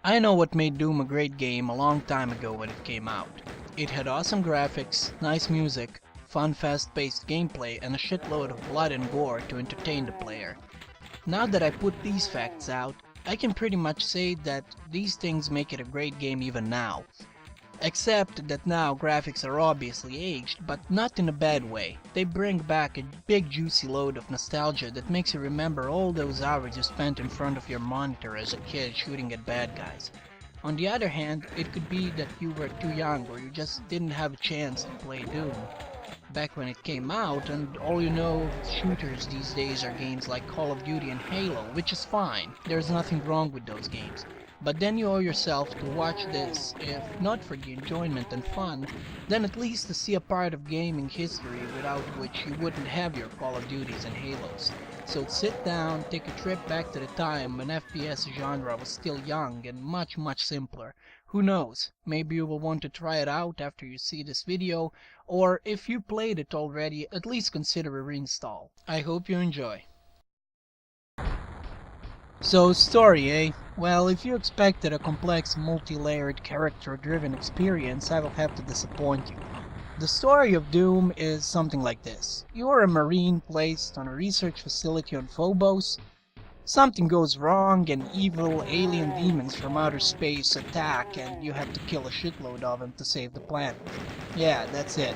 I know what made Doom a great game a long time ago when it came out. It had awesome graphics, nice music, fun fast-paced gameplay, and a shitload of blood and gore to entertain the player. Now that I put these facts out, I can pretty much say that these things make it a great game even now. Except that now graphics are obviously aged, but not in a bad way. They bring back a big juicy load of nostalgia that makes you remember all those hours you spent in front of your monitor as a kid shooting at bad guys. On the other hand, it could be that you were too young or you just didn't have a chance to play Doom back when it came out, and all you know of shooters these days are games like Call of Duty and Halo, which is fine. There's nothing wrong with those games. But then you owe yourself to watch this, if not for the enjoyment and fun, then at least to see a part of gaming history without which you wouldn't have your Call of Duties and Halos. So sit down, take a trip back to the time when FPS genre was still young and much simpler. Who knows, maybe you will want to try it out after you see this video, or if you played it already, at least consider a reinstall. I hope you enjoy. So, story, eh? Well, if you expected a complex, multi-layered, character-driven experience, I will have to disappoint you. The story of Doom is something like this. You are a Marine placed on a research facility on Phobos. Something goes wrong and evil alien demons from outer space attack and you have to kill a shitload of them to save the planet. Yeah, that's it.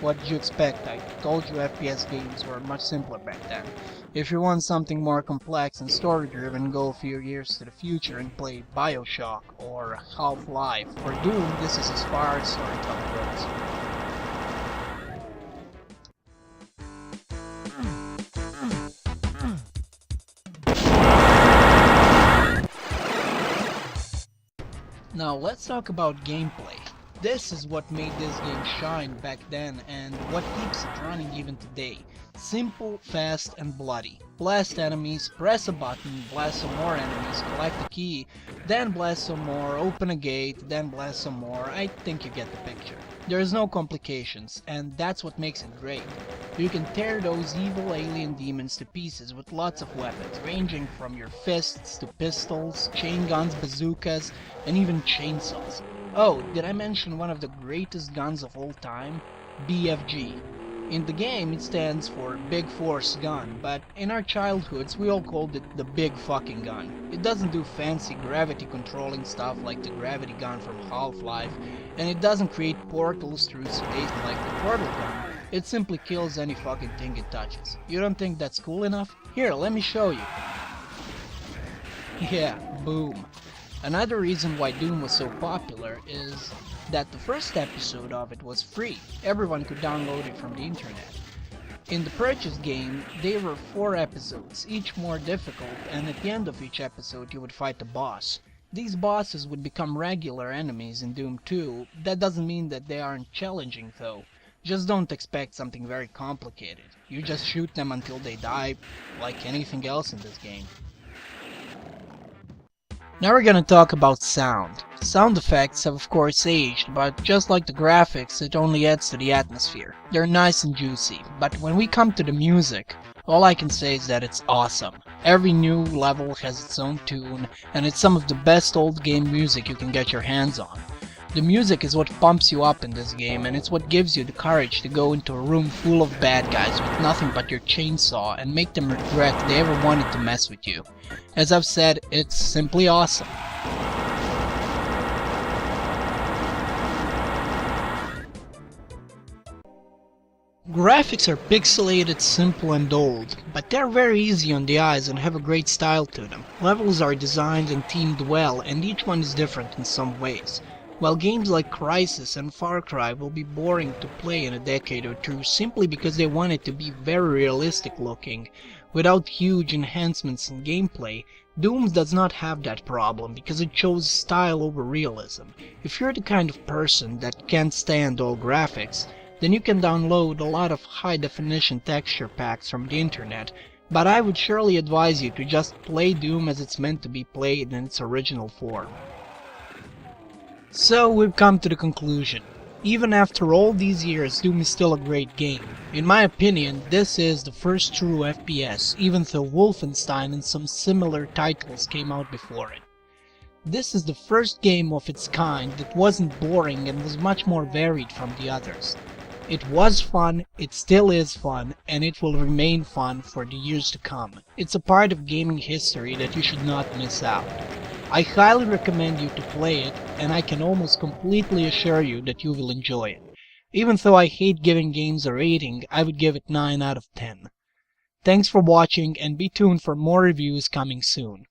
What did you expect? I told you FPS games were much simpler back then. If you want something more complex and story-driven, go a few years to the future and play BioShock or Half-Life. For Doom, this is as far as storytelling goes. Now let's talk about gameplay. This is what made this game shine back then and what keeps it running even today. Simple, fast, and bloody. Blast enemies, press a button, blast some more enemies, collect a key, then blast some more, open a gate, then blast some more. I think you get the picture. There is no complications, and that's what makes it great. You can tear those evil alien demons to pieces with lots of weapons, ranging from your fists to pistols, chain guns, bazookas, and even chainsaws. Oh, did I mention one of the greatest guns of all time? BFG. In the game, it stands for Big Force Gun, but in our childhoods, we all called it the Big Fucking Gun. It doesn't do fancy gravity controlling stuff like the gravity gun from Half-Life, and it doesn't create portals through space like the portal gun. It simply kills any fucking thing it touches. You don't think that's cool enough? Here, let me show you. Yeah, boom. Another reason why Doom was so popular is that the first episode of it was free. Everyone could download it from the internet. In the purchase game, there were 4 episodes, each more difficult, and at the end of each episode you would fight a boss. These bosses would become regular enemies in Doom 2. That doesn't mean that they aren't challenging though. Just don't expect something very complicated. You just shoot them until they die, like anything else in this game. Now we're gonna talk about sound. Sound effects have of course aged, but just like the graphics, it only adds to the atmosphere. They're nice and juicy, but when we come to the music, all I can say is that it's awesome. Every new level has its own tune, and it's some of the best old game music you can get your hands on. The music is what pumps you up in this game, and it's what gives you the courage to go into a room full of bad guys with nothing but your chainsaw and make them regret they ever wanted to mess with you. As I've said, it's simply awesome. Graphics are pixelated, simple and old, but they're very easy on the eyes and have a great style to them. Levels are designed and themed well, and each one is different in some ways. While games like Crysis and Far Cry will be boring to play in a decade or two simply because they want it to be very realistic looking, without huge enhancements in gameplay, Doom does not have that problem because it chose style over realism. If you're the kind of person that can't stand all graphics, then you can download a lot of high-definition texture packs from the internet, but I would surely advise you to just play Doom as it's meant to be played in its original form. So we've come to the conclusion. Even after all these years, Doom is still a great game. In my opinion, this is the first true FPS, even though Wolfenstein and some similar titles came out before it. This is the first game of its kind that wasn't boring and was much more varied from the others. It was fun, it still is fun, and it will remain fun for the years to come. It's a part of gaming history that you should not miss out. I highly recommend you to play it, and I can almost completely assure you that you will enjoy it. Even though I hate giving games a rating, I would give it 9 out of 10. Thanks for watching, and be tuned for more reviews coming soon.